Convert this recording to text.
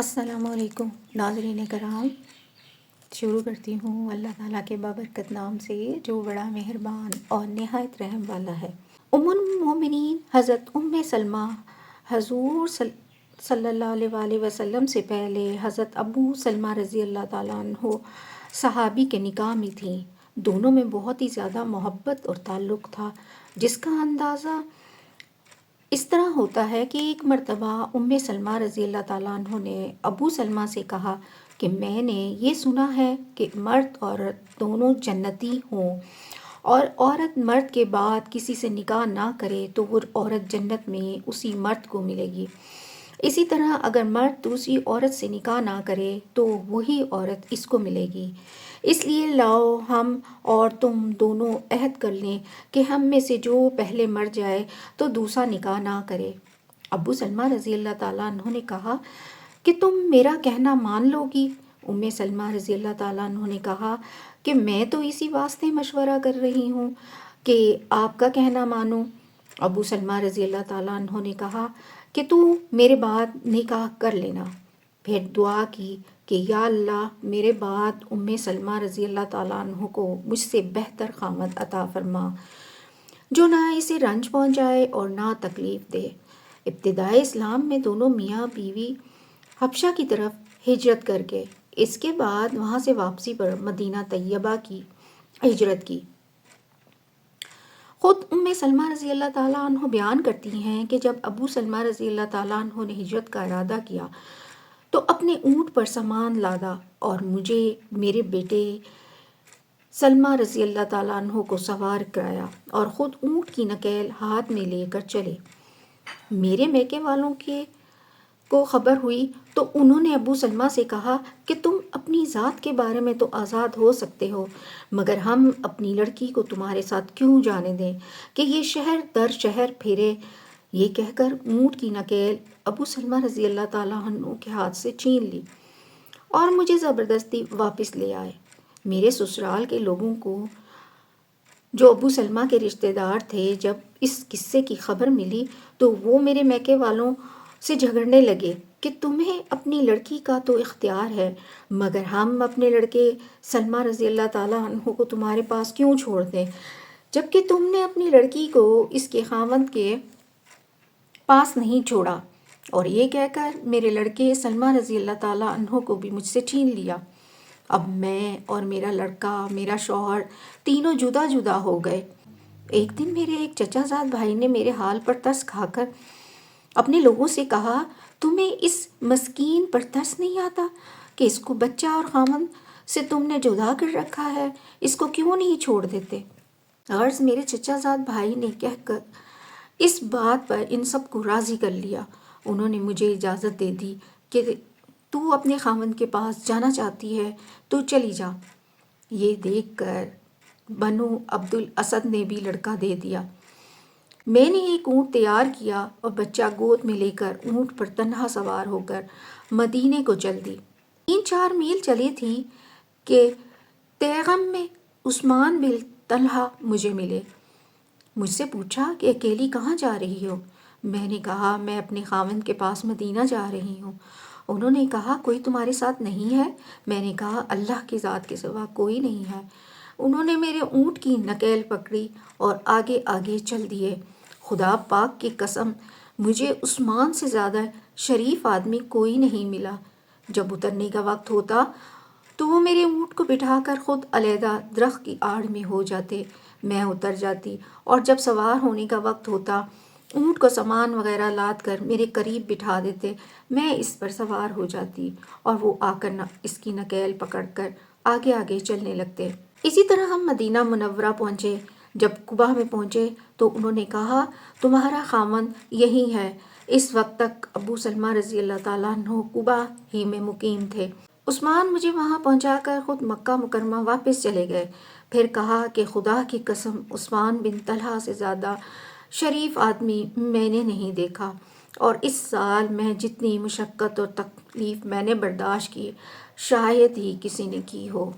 السلام علیکم ناظرین کرام، شروع کرتی ہوں اللہ تعالیٰ کے بابرکت نام سے جو بڑا مہربان اور نہایت رحم والا ہے۔ ام المومنین حضرت سلمہ حضور صلی اللہ علیہ وآلہ وسلم سے پہلے حضرت ابو سلمہ رضی اللہ تعالیٰ عنہ صحابی کے نکاح میں تھیں۔ دونوں میں بہت ہی زیادہ محبت اور تعلق تھا، جس کا اندازہ اس طرح ہوتا ہے کہ ایک مرتبہ سلمہ رضی اللہ تعالیٰ عنہ نے ابو سلمہ سے کہا کہ میں نے یہ سنا ہے کہ مرد عورت دونوں جنتی ہوں، اور عورت مرد کے بعد کسی سے نکاح نہ کرے تو وہ عورت جنت میں اسی مرد کو ملے گی۔ اسی طرح اگر مرد دوسری عورت سے نکاح نہ کرے تو وہی عورت اس کو ملے گی۔ اس لیے لاؤ ہم اور تم دونوں عہد کر لیں کہ ہم میں سے جو پہلے مر جائے تو دوسرا نکاح نہ کرے۔ ابو سلمہ رضی اللہ تعالیٰ عنہ نے کہا کہ تم میرا کہنا مان لو گی؟ سلمہ رضی اللہ تعالیٰ عنہ نے کہا کہ میں تو اسی واسطے مشورہ کر رہی ہوں کہ آپ کا کہنا مانوں۔ ابو سلمہ رضی اللہ تعالیٰ عنہ نے کہا کہ تو میرے بعد نکاح کر لینا۔ پھر دعا کی کہ یا اللہ میرے بعد سلمہ رضی اللہ تعالیٰ عنہ کو مجھ سے بہتر خامد عطا فرما، جو نہ اسے رنج پہنچائے اور نہ تکلیف دے۔ ابتدائے اسلام میں دونوں میاں بیوی حبشہ کی طرف ہجرت کر گئے۔ اس کے بعد وہاں سے واپسی پر مدینہ طیبہ کی ہجرت کی۔ خود سلمہ رضی اللہ تعالیٰ عنہ بیان کرتی ہیں کہ جب ابو سلمہ رضی اللہ تعالیٰ عنہ نے ہجرت کا ارادہ کیا تو اپنے اونٹ پر سامان لادا اور مجھے میرے بیٹے سلمہ رضی اللہ تعالیٰ عنہ کو سوار کرایا اور خود اونٹ کی نکیل ہاتھ میں لے کر چلے۔ میرے میکے والوں کو خبر ہوئی تو انہوں نے ابو سلمہ سے کہا کہ تم اپنی ذات کے بارے میں تو آزاد ہو سکتے ہو، مگر ہم اپنی لڑکی کو تمہارے ساتھ کیوں جانے دیں کہ یہ شہر در شہر پھرے۔ یہ کہہ کر اونٹ کی نکیل ابو سلمہ رضی اللہ تعالیٰ عنہ کے ہاتھ سے چھین لی اور مجھے زبردستی واپس لے آئے۔ میرے سسرال کے لوگوں کو جو ابو سلمہ کے رشتہ دار تھے، جب اس قصے کی خبر ملی تو وہ میرے میکے والوں سے جھگڑنے لگے کہ تمہیں اپنی لڑکی کا تو اختیار ہے، مگر ہم اپنے لڑکے سلمہ رضی اللہ تعالیٰ عنہ کو تمہارے پاس کیوں چھوڑ دیں، جبکہ تم نے اپنی لڑکی کو اس کے خاوند کے پاس نہیں چھوڑا۔ اور یہ کہہ کر میرے لڑکے سلمہ رضی اللہ تعالیٰ عنہ کو بھی مجھ سے چھین لیا۔ اب میں اور میرا لڑکا، میرا شوہر تینوں جدا جدا ہو گئے۔ ایک دن میرے ایک چچا زاد بھائی نے میرے حال پر ترس کھا کر اپنے لوگوں سے کہا، تمہیں اس مسکین پر ترس نہیں آتا کہ اس کو بچہ اور خاوند سے تم نے جدا کر رکھا ہے، اس کو کیوں نہیں چھوڑ دیتے؟ غرض میرے چچا زاد بھائی نے کہہ کر اس بات پر ان سب کو راضی کر لیا۔ انہوں نے مجھے اجازت دے دی کہ تو اپنے خاوند کے پاس جانا چاہتی ہے تو چلی جا۔ یہ دیکھ کر بنو عبد الاسد نے بھی لڑکا دے دیا۔ میں نے ایک اونٹ تیار کیا اور بچہ گود میں لے کر اونٹ پر تنہا سوار ہو کر مدینے کو چل دی۔ 3-4 میل چلی تھی کہ تیغم میں عثمان بن طلحہ مجھے ملے۔ مجھ سے پوچھا کہ اکیلی کہاں جا رہی ہو؟ میں نے کہا میں اپنے خاوند کے پاس مدینہ جا رہی ہوں۔ انہوں نے کہا کوئی تمہارے ساتھ نہیں ہے؟ میں نے کہا اللہ کی ذات کے سوا کوئی نہیں ہے۔ انہوں نے میرے اونٹ کی نکیل پکڑی اور آگے آگے چل دیے۔ خدا پاک کی قسم مجھے عثمان سے زیادہ شریف آدمی کوئی نہیں ملا۔ جب اترنے کا وقت ہوتا تو وہ میرے اونٹ کو بٹھا کر خود علیحدہ درخت کی آڑ میں ہو جاتے، میں اتر جاتی، اور جب سوار ہونے کا وقت ہوتا اونٹ کو سامان وغیرہ لاد کر میرے قریب بٹھا دیتے، میں اس پر سوار ہو جاتی اور وہ آ کر اس کی نکیل پکڑ کر آگے آگے چلنے لگتے۔ اسی طرح ہم مدینہ منورہ پہنچے۔ جب قباء میں پہنچے تو انہوں نے کہا تمہارا خاوند یہی ہے۔ اس وقت تک ابو سلمہ رضی اللہ تعالیٰ عنہ قباء ہی میں مقیم تھے۔ عثمان مجھے وہاں پہنچا کر خود مکہ مکرمہ واپس چلے گئے۔ پھر کہا کہ خدا کی قسم عثمان بن طلحہ سے زیادہ شریف آدمی میں نے نہیں دیکھا، اور اس سال میں جتنی مشقت اور تکلیف میں نے برداشت کی شاید ہی کسی نے کی ہو۔